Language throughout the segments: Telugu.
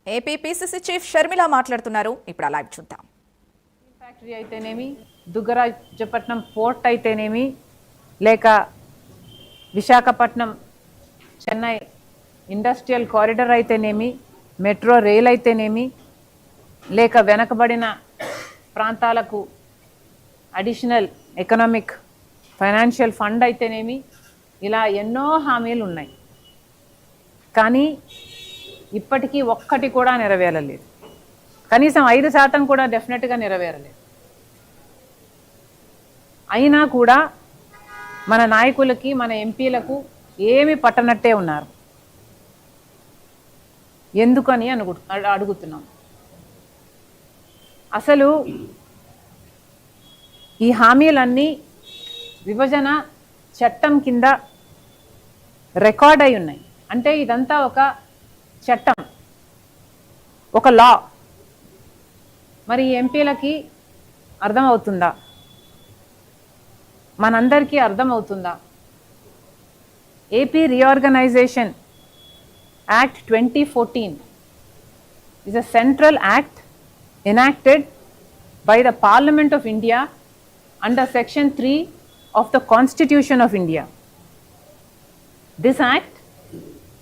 ఏపీ పీసీసీ చీఫ్ షర్మిల మాట్లాడుతున్నారు. ఇప్పుడు లైవ్ చూద్దాం. ఫ్యాక్టరీ అయితేనేమి, దుగ్గరాజపట్నం పోర్ట్ అయితేనేమి, లేక విశాఖపట్నం చెన్నై ఇండస్ట్రియల్ కారిడార్ అయితేనేమి, మెట్రో రైల్ అయితేనేమి, లేక వెనకబడిన ప్రాంతాలకు అడిషనల్ ఎకనామిక్ ఫైనాన్షియల్ ఫండ్ అయితేనేమి, ఇలా ఎన్నో హామీలు ఉన్నాయి. కానీ ఇప్పటికీ ఒక్కటి కూడా నెరవేరలేదు. కనీసం 5% కూడా డెఫినెట్గా నెరవేరలేదు. అయినా కూడా మన నాయకులకి, మన ఎంపీలకు ఏమి పట్టనట్టే ఉన్నారు. ఎందుకని అడుగుతున్నాం. అసలు ఈ హామీలన్నీ విభజన చట్టం కింద రికార్డ్ అయి ఉన్నాయి. అంటే ఇదంతా ఒక చట్టం, ఒక లా. మరి ఎంపీలకి అర్థమవుతుందా? మనందరికీ అర్థమవుతుందా? AP reorganisation act 2014 is a central act enacted by the Parliament of India under Section 3 of the Constitution of India. This act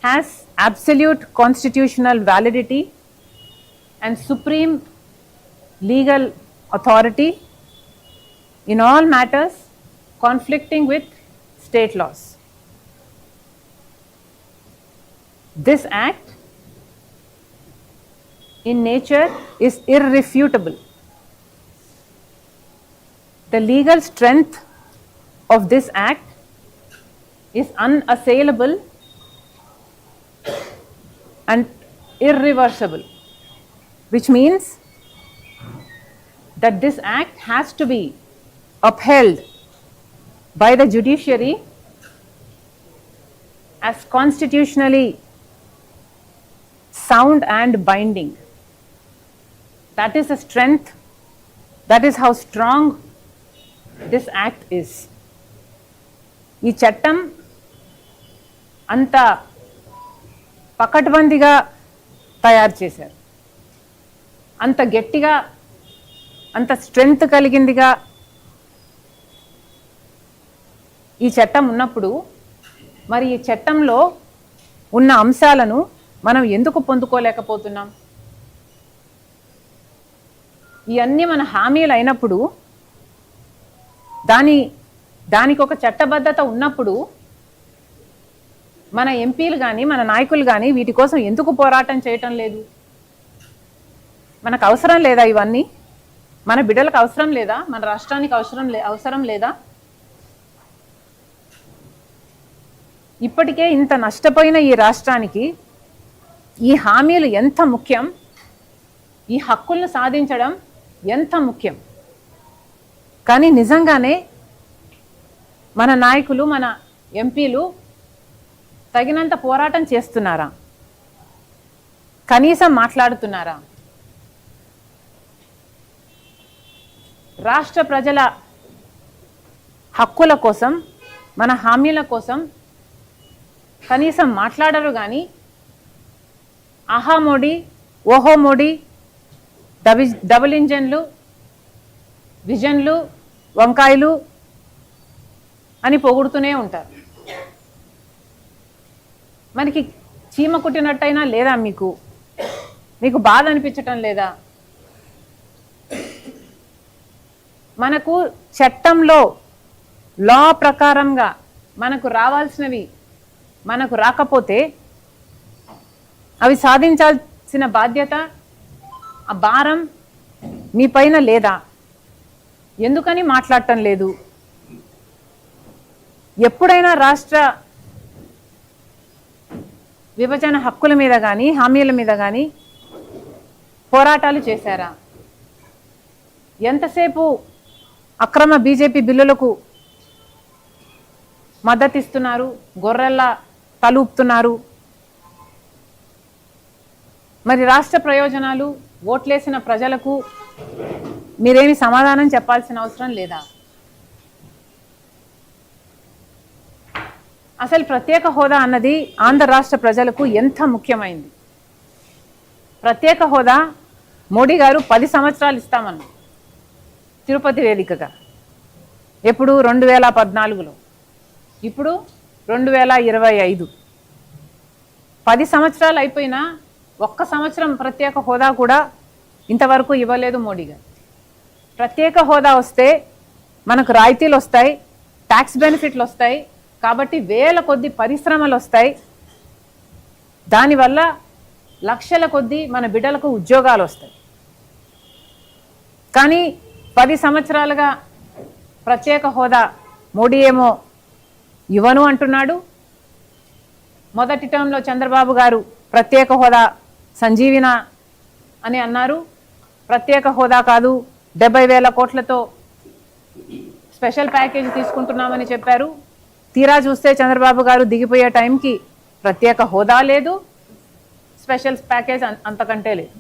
has absolute constitutional validity and supreme legal authority in all matters conflicting with state laws. This act in nature is irrefutable. The legal strength of this act is unassailable and irreversible, which means that this act has to be upheld by the judiciary as constitutionally sound and binding. That is the strength, that is how strong this act is. ఈ చట్టం అంత పకడ్బందీగా తయారు చేశారు, అంత గట్టిగా, అంత స్ట్రెంగ్త్ కలిగిందిగా ఈ చట్టం ఉన్నప్పుడు మరి ఈ చట్టంలో ఉన్న అంశాలను మనం ఎందుకు పొందుకోలేకపోతున్నాం? ఇవన్నీ మన హామీలు అయినప్పుడు, దానికి ఒక చట్టబద్ధత ఉన్నప్పుడు మన ఎంపీలు కానీ, మన నాయకులు కానీ వీటి కోసం ఎందుకు పోరాటం చేయటం లేదు? మనకు అవసరం లేదా? ఇవన్నీ మన బిడ్డలకు అవసరం లేదా? మన రాష్ట్రానికి అవసరం లేదా? ఇప్పటికే ఇంత నష్టపోయిన ఈ రాష్ట్రానికి ఈ హామీలు ఎంత ముఖ్యం, ఈ హక్కులను సాధించడం ఎంత ముఖ్యం. కానీ నిజంగానే మన నాయకులు, మన ఎంపీలు తగినంత పోరాటం చేస్తున్నారా? కనీసం మాట్లాడుతున్నారా? రాష్ట్ర ప్రజల హక్కుల కోసం, మన హామీల కోసం కనీసం మాట్లాడరు. కానీ ఆహా మోడీ, ఓహో మోడీ, డబుల్ ఇంజన్లు, విజన్లు, వంకాయలు అని పొగుడుతూనే ఉంటారు. మనకి చీమ కుట్టినట్టయినా లేదా? మీకు బాధ అనిపించటం లేదా? మనకు చట్టంలో లా ప్రకారంగా మనకు రావాల్సినవి మనకు రాకపోతే అవి సాధించాల్సిన బాధ్యత, ఆ భారం మీ పైన లేదా? ఎందుకని మాట్లాడటం లేదు? ఎప్పుడైనా రాష్ట్ర విభజన హక్కుల మీద కానీ, హామీల మీద కానీ పోరాటాలు చేశారా? ఎంతసేపు అక్రమ బీజేపీ బిల్లులకు మద్దతిస్తున్నారు, గొర్రెల్లా తలూపుతున్నారు. మరి రాష్ట్ర ప్రయోజనాలు, ఓట్లేసిన ప్రజలకు మీరేమి సమాధానం చెప్పాల్సిన అవసరం లేదా? అసలు ప్రత్యేక హోదా అన్నది ఆంధ్ర రాష్ట్ర ప్రజలకు ఎంత ముఖ్యమైంది. ప్రత్యేక హోదా మోడీ గారు 10 సంవత్సరాలు ఇస్తామన్నారు తిరుపతి వేదికగా. ఎప్పుడు 2014లో, ఇప్పుడు 2025. 10 సంవత్సరాలు అయిపోయినా ఒక్క సంవత్సరం ప్రత్యేక హోదా కూడా ఇంతవరకు ఇవ్వలేదు మోడీ గారు. ప్రత్యేక హోదా వస్తే మనకు రాయితీలు వస్తాయి, ట్యాక్స్ బెనిఫిట్లు వస్తాయి, కాబట్టి వేల కొద్ది పరిశ్రమలు వస్తాయి, దానివల్ల లక్షల కొద్ది మన బిడ్డలకు ఉద్యోగాలు వస్తాయి. కానీ 10 సంవత్సరాలుగా ప్రత్యేక హోదా మోడీ ఏమో ఇవ్వను అంటున్నాడు. మొదటి టర్మ్లో చంద్రబాబు గారు ప్రత్యేక హోదా సంజీవిన అని అన్నారు. ప్రత్యేక హోదా కాదు, 70,000 కోట్లతో స్పెషల్ ప్యాకేజ్ తీసుకుంటున్నామని చెప్పారు. తీరా చూస్తే చంద్రబాబు గారు దిగిపోయే టైంకి ప్రత్యేక హోదా లేదు, స్పెషల్ ప్యాకేజ్ అంతకంటే లేదు.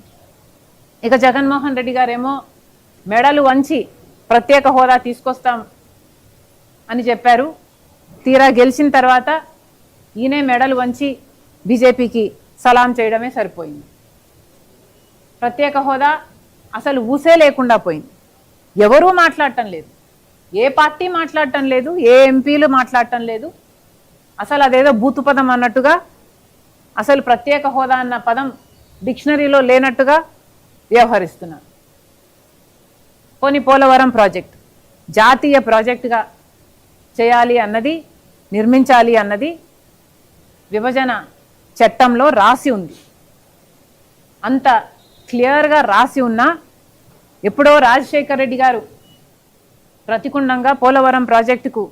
ఇక జగన్మోహన్ రెడ్డి గారేమో మెడలు వంచి ప్రత్యేక హోదా తీసుకొస్తాం అని చెప్పారు. తీరా గెలిచిన తర్వాత ఈయనే మెడలు వంచి బీజేపీకి సలాం చేయడమే సరిపోయింది. ప్రత్యేక హోదా అసలు ఊసే లేకుండా పోయింది. ఎవరూ మాట్లాడటం లేదు, ఏ పార్టీ మాట్లాడటం లేదు, ఏ ఎంపీలు మాట్లాడటం లేదు. అసలు అదేదో బూతు పదం అన్నట్టుగా, అసలు ప్రత్యేక హోదా అన్న పదం డిక్షనరీలో లేనట్టుగా వ్యవహరిస్తున్నారు. పోలవరం ప్రాజెక్ట్ జాతీయ ప్రాజెక్టుగా చేయాలి అన్నది, నిర్మించాలి అన్నది విభజన చట్టంలో రాసి ఉంది. అంత క్లియర్గా రాసి ఉన్నా ఎప్పుడో రాజశేఖర్ రెడ్డి గారు ప్రతికుండంగా పోలవరం ప్రాజెక్టుకు